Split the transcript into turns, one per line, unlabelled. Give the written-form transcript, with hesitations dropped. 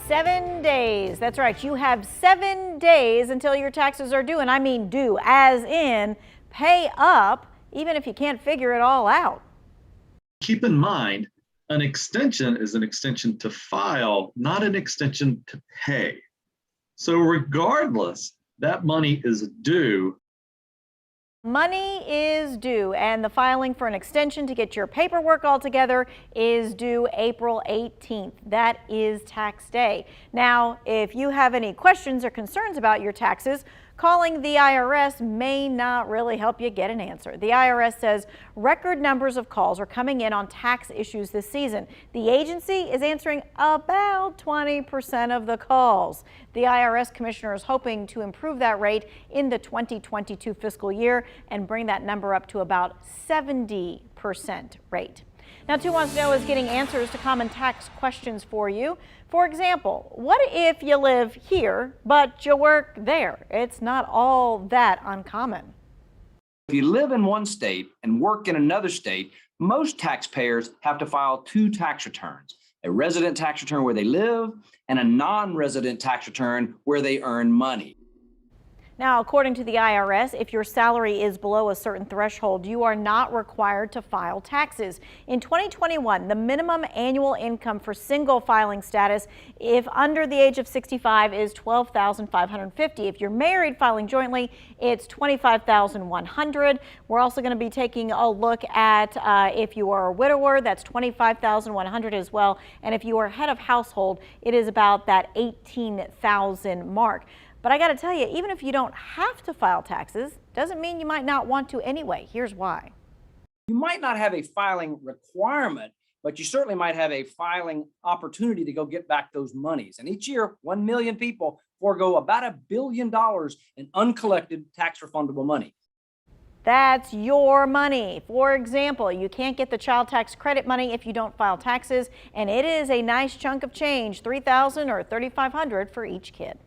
7 days. That's right. You have 7 days until your taxes are due. And I mean due, as in pay up, even if you can't figure it all out.
Keep in mind, an extension is an extension to file, not an extension to pay. So regardless, that money is due.
Money is due, and the filing for an extension to get your paperwork all together is due April 18th. That is tax day. Now, if you have any questions or concerns about your taxes, calling the IRS may not really help you get an answer. The IRS says record numbers of calls are coming in on tax issues this season. The agency is answering about 20% of the calls. The IRS commissioner is hoping to improve that rate in the 2022 fiscal year and bring that number up to about 70% rate. Now, 2 Wants to Know is getting answers to common tax questions for you. For example, what if you live here, but you work there? It's not all that uncommon.
If you live in one state and work in another state, most taxpayers have to file 2 tax returns, a resident tax return where they live and a non-resident tax return where they earn money.
Now, according to the IRS, if your salary is below a certain threshold, you are not required to file taxes. In 2021, the minimum annual income for single filing status, if under the age of 65, is $12,550. If you're married filing jointly, it's $25,100. We're also going to be taking a look at if you are a widower, that's $25,100 as well. And if you are head of household, it is about that $18,000 mark. But I got to tell you, even if you don't have to file taxes, doesn't mean you might not want to anyway. Here's why.
You might not have a filing requirement, but you certainly might have a filing opportunity to go get back those monies. And each year, 1 million people forego about $1 billion in uncollected tax refundable money.
That's your money. For example, you can't get the child tax credit money if you don't file taxes, and it is a nice chunk of change, $3,000 or $3,500 for each kid.